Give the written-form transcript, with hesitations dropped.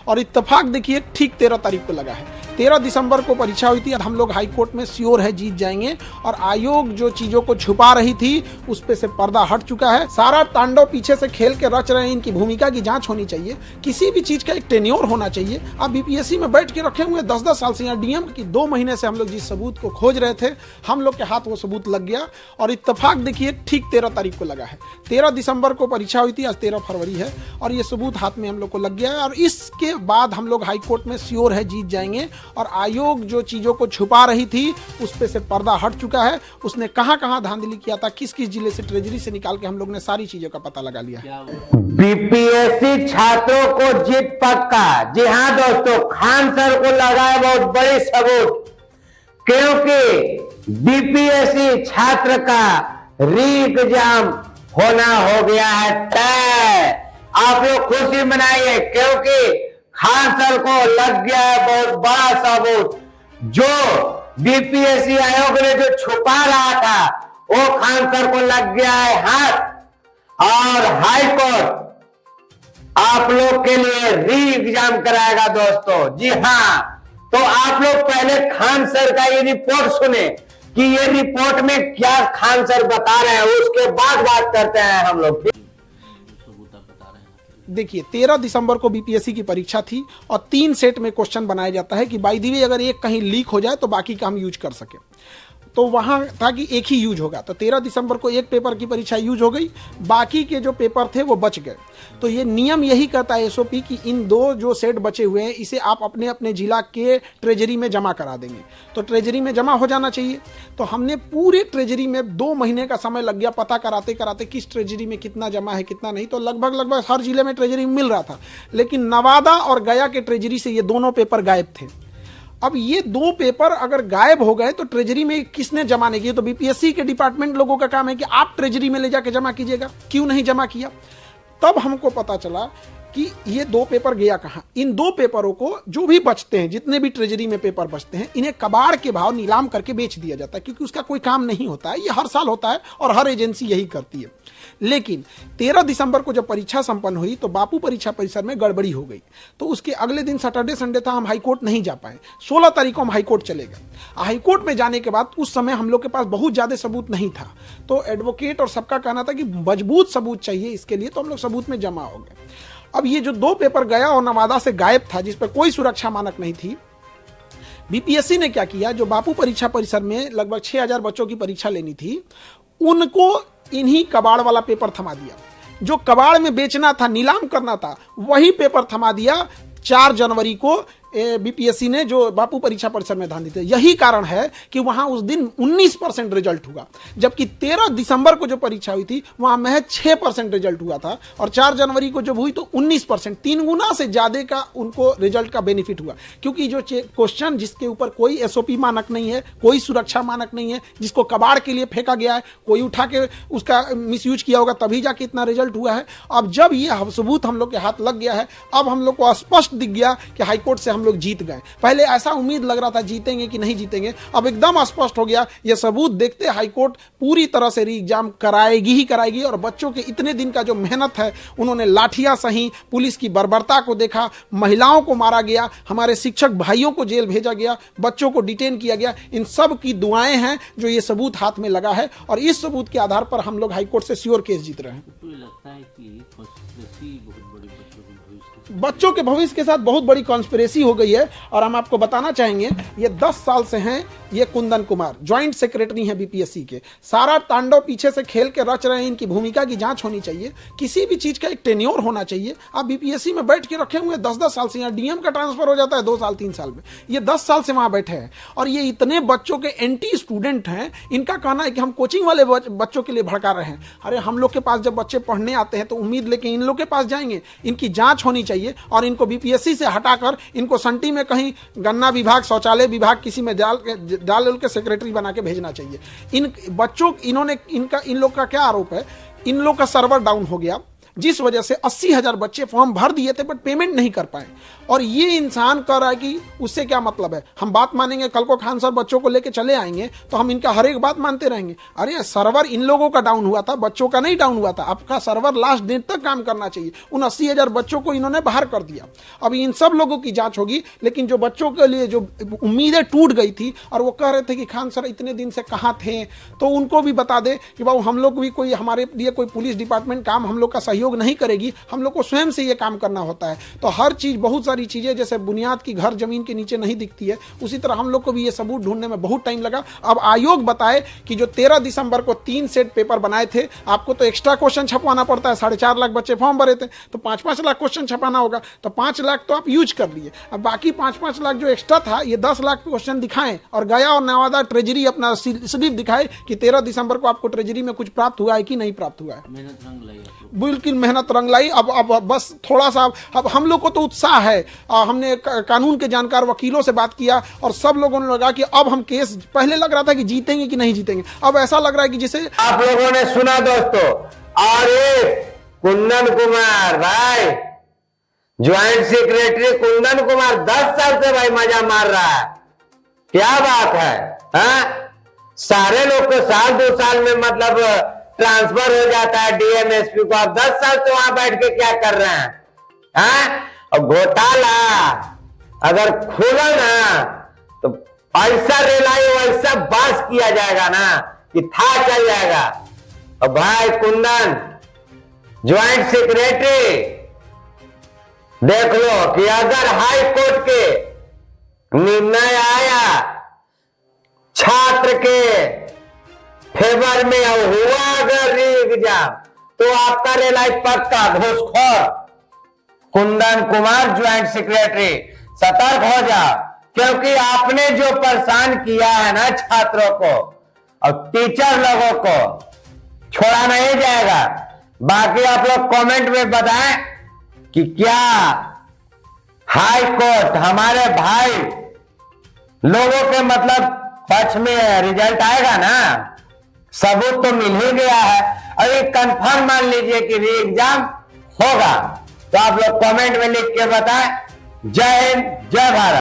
और इत्तेफाक देखिए ठीक 13 तारीख को लगा है। 13 दिसंबर को परीक्षा हुई थी। हम लोग हाई कोर्ट में श्योर है जीत जाएंगे और आयोग जो चीजों को छुपा रही थी उस पे से पर्दा हट चुका है। सारा तांडव पीछे से खेल के रच रहे हैं। इनकी भूमिका की जांच होनी चाहिए। किसी भी चीज का एक टेन्योर होना चाहिए। आप बीपीएससी में बैठ के रखे हुए 10-10 साल से। यहाँ डीएम की 2 महीने से हम लोग जिस सबूत को खोज रहे थे हम लोग के हाथ वो सबूत लग गया और इत्तेफाक देखिए ठीक 13 तारीख को लगा है। 13 दिसंबर को परीक्षा हुई थी, आज 13 फरवरी है और ये सबूत हाथ में हम लोग को लग गया है और इसके बाद हम लोग हाई कोर्ट में श्योर है जीत जाएंगे और आयोग जो चीजों को छुपा रही थी उस पे से पर्दा हट चुका है। उसने कहां धांधली किया था, किस किस जिले से ट्रेजरी से निकाल के हम लोग ने सारी चीजों का पता लगा लिया है। बीपीएससी छात्रों को जीत पक्का। जी हाँ दोस्तों, खान सर को लगा है बहुत बड़ी सबूत, क्योंकि बीपीएससी छात्र का री एग्जाम होना हो गया है तय। आप लोग खुशी मनाइए क्योंकि खान सर को लग गया है बहुत बड़ा सबूत। जो बीपीएससी आयोग ने जो छुपा रहा था वो खान सर को लग गया है हाथ और हाई कोर्ट आप लोग के लिए री एग्जाम कराएगा दोस्तों। जी हाँ, तो आप लोग पहले खान सर का ये रिपोर्ट सुने कि ये रिपोर्ट में क्या खान सर बता रहे हैं, उसके बाद बात करते हैं हम लोग। देखिए 13 दिसंबर को बीपीएससी की परीक्षा थी और 3 सेट में क्वेश्चन बनाया जाता है कि बाय द वे अगर एक कहीं लीक हो जाए तो बाकी का हम यूज कर सके। तो वहां था कि एक ही यूज होगा। तो 13 दिसंबर को एक पेपर की परीक्षा यूज हो गई, बाकी के जो पेपर थे वो बच गए। तो ये नियम यही कहता है एसओपी कि इन 2 जो सेट बचे हुए हैं इसे आप अपने अपने जिला के ट्रेजरी में जमा करा देंगे। तो ट्रेजरी में जमा हो जाना चाहिए। तो हमने पूरे ट्रेजरी में 2 महीने का समय लग गया पता कराते कराते किस ट्रेजरी में कितना जमा है कितना नहीं। तो लगभग हर जिले में ट्रेजरी मिल रहा था, लेकिन नवादा और गया के ट्रेजरी से ये दोनों पेपर गायब थे। अब ये 2 पेपर अगर गायब हो गए तो ट्रेजरी में किसने जमा नहीं किया? तो बीपीएससी के डिपार्टमेंट लोगों का काम है कि आप ट्रेजरी में ले जाके जमा कीजिएगा, क्यों नहीं जमा किया? तब हमको पता चला कि ये 2 पेपर गया कहां। इन 2 पेपरों को जो भी बचते हैं, जितने भी ट्रेजरी में पेपर बचते हैं, इन्हें कबाड़ के भाव नीलाम करके बेच दिया जाता है, क्योंकि उसका कोई काम नहीं होता है। ये हर साल होता है और हर एजेंसी यही करती है। लेकिन 13 दिसंबर को जब परीक्षा संपन्न हुई तो बापू परीक्षा परिसर में गड़बड़ी हो गई। तो उसके अगले दिन सैटरडे संडे था, हम हाईकोर्ट नहीं जा पाए। 16 तारीख को हम हाईकोर्ट चले गए। हाईकोर्ट में जाने के बाद उस समय हम लोग के पास बहुत ज्यादा सबूत नहीं था। तो एडवोकेट और सबका कहना था कि मजबूत सबूत चाहिए इसके लिए, तो हम लोग सबूत में जमा हो गए। अब ये जो 2 पेपर गया और नवादा से गायब था, जिस पर कोई सुरक्षा मानक नहीं थी, बीपीएससी ने क्या किया, जो बापू परीक्षा परिसर में लगभग 6000 बच्चों की परीक्षा लेनी थी, उनको इन्हीं कबाड़ वाला पेपर थमा दिया। जो कबाड़ में बेचना था, नीलाम करना था, वही पेपर थमा दिया। 4 जनवरी को बीपीएससी ने जो बापू परीक्षा परिसर में ध्यान देते, यही कारण है कि वहां उस दिन 19% रिजल्ट हुआ, जबकि 13 दिसंबर को जो परीक्षा हुई थी वहां महज 6% रिजल्ट हुआ था और 4 जनवरी को जब हुई तो 19%, 3 गुना से ज्यादा का उनको रिजल्ट का बेनिफिट हुआ। क्योंकि जो क्वेश्चन जिसके ऊपर कोई एसओपी मानक नहीं है, कोई सुरक्षा मानक नहीं है, जिसको कबाड़ के लिए फेंका गया है, कोई उठा के उसका मिसयूज किया होगा तभी जाके इतना रिजल्ट हुआ है। अब जब ये सबूत हम लोग के हाथ लग गया है, अब हम लोग को स्पष्ट दिख गया कि हाईकोर्ट से हम लोग जीत गए। पहले ऐसा उम्मीद लग रहा था जीतेंगे कि नहीं जीतेंगे, अब एकदम स्पष्ट हो गया। यह सबूत देखते हाईकोर्ट पूरी तरह से री एग्जाम कराएगी ही कराएगी। और बच्चों के इतने दिन का जो मेहनत है, उन्होंने लाठियां सही, पुलिस की बर्बरता को देखा, महिलाओं को मारा गया, हमारे शिक्षक भाइयों को जेल भेजा गया, बच्चों को डिटेन किया गया, इन सब की दुआएं हैं जो ये सबूत हाथ में लगा है और इस सबूत के आधार पर हम लोग हाईकोर्ट से श्योर केस जीत रहे हैं। तो लगता है कि बहुत बड़ी बच्चों के भविष्य के साथ बहुत बड़ी कॉन्स्पिरेसी हो गई है। और हम आपको बताना चाहेंगे, ये 10 साल से हैं। ये कुंदन कुमार ज्वाइंट सेक्रेटरी हैं बीपीएससी के। सारा तांडव पीछे से खेल के रच रहे हैं। इनकी भूमिका की जांच होनी चाहिए। किसी भी चीज का एक टेन्योर होना चाहिए। आप बीपीएससी में बैठ के रखे हुए 10-10 साल से, यहाँ डीएम का ट्रांसफर हो जाता है 2 साल 3 साल में, ये 10 साल से वहां बैठे हैं और ये इतने बच्चों के एंटी स्टूडेंट हैं। इनका कहना है कि हम कोचिंग वाले बच्चों के लिए भड़का रहे हैं। अरे हम लोग के पास जब बच्चे पढ़ने आते हैं तो उम्मीद लेके इन लोग के पास जाएंगे। इनकी जांच होनी चाहिए और इनको बीपीएससी से हटाकर इनको संटी में कहीं गन्ना विभाग, शौचालय विभाग किसी में डाल के सेक्रेटरी बना के भेजना चाहिए। इन बच्चों इन लोग का क्या आरोप है, इन लोग का सर्वर डाउन हो गया, जिस वजह से 80,000 बच्चे फॉर्म भर दिए थे बट पेमेंट नहीं कर पाए। और ये इंसान कह रहा है कि उससे क्या मतलब है, हम बात मानेंगे, कल को खान सर बच्चों को लेके चले आएंगे तो हम इनका हर एक बात मानते रहेंगे। अरे सर्वर इन लोगों का डाउन हुआ था, बच्चों का नहीं डाउन हुआ था। आपका सर्वर लास्ट डेट तक काम करना चाहिए। उन 80,000 बच्चों को इन्होंने बाहर कर दिया। अब इन सब लोगों की जांच होगी, लेकिन जो बच्चों के लिए जो उम्मीदें टूट गई थी और वो कह रहे थे कि खान सर इतने दिन से कहां थे, तो उनको भी बता दे कि बाबू हम लोग भी कोई, हमारे लिए कोई पुलिस डिपार्टमेंट काम हम लोग का सहयोग नहीं करेगी, हम लोग को स्वयं से ये काम करना होता है। तो हर चीज, बहुत सारी चीजें जैसे बुनियाद की घर जमीन के नीचे नहीं दिखती है, उसी तरह हम लोग को भी ये सबूत ढूंढने में बहुत टाइम लगा। अब आयोग बताए कि जो 13 दिसंबर को 3 सेट पेपर बनाए थे, आपको तो एक्स्ट्रा क्वेश्चन छपवाना पड़ता है। 4.5 लाख बच्चे फॉर्म भरे थे तो 5-5 लाख क्वेश्चन छपाना होगा, तो 5 लाख तो आप यूज कर लिए। अब बाकी 5-5 लाख जो एक्स्ट्रा था, ये 10 लाख क्वेश्चन दिखाएं और गया और नवादा ट्रेजरी अपना स्लिप दिखाए कि 13 दिसंबर को आपको ट्रेजरी में कुछ प्राप्त हुआ है कि नहीं प्राप्त हुआ है। मेहनत रंग लाई आप लोग। बिल्कुल मेहनत रंग लाई। अब बस थोड़ा सा, अब हम लोग को तो उत्साह है। हमने कानून के जानकार वकीलों से बात किया और सब लोगों ने लगा कि अब हम केस, पहले लग रहा था कि जीतेंगे कि नहीं जीतेंगे, अब ऐसा लग रहा है कि जिसे आप लोगों ने सुना दोस्तों, और ये कुंदन कुमार भाई, ज्वाइंट सेक्रेटरी कुंदन कुमार 10 साल से भाई मजा मार रहा है। क्या बात है, हाँ? सारे लोग को साल 2 साल में मतलब ट्रांसफर हो जाता है डीएम एसपी को, आप 10 साल से वहां बैठ के क्या कर रहे हैं, हाँ? और घोटाला अगर खुला ना तो ऐसा रेलाई वैसा बास किया जाएगा ना कि था चल जाएगा। और भाई कुंदन ज्वाइंट सेक्रेटरी, देख लो कि अगर हाई कोर्ट के निर्णय आया छात्र के फेवर में और हुआ अगर री एग्जाम, तो आपका रेलाई पक्का घूसखोर। कुंदन कुमार ज्वाइंट सेक्रेटरी सतर्क हो जाओ, क्योंकि आपने जो परेशान किया है ना छात्रों को और टीचर लोगों को, छोड़ा नहीं जाएगा। बाकी आप लोग कमेंट में बताएं कि क्या हाई कोर्ट हमारे भाई लोगों के मतलब पक्ष में रिजल्ट आएगा ना। सबूत तो मिल ही गया है, अभी कंफर्म मान लीजिए कि री एग्जाम होगा। तो आप लोग कमेंट में लिख के बताएं। जय हिंद, जय भारत।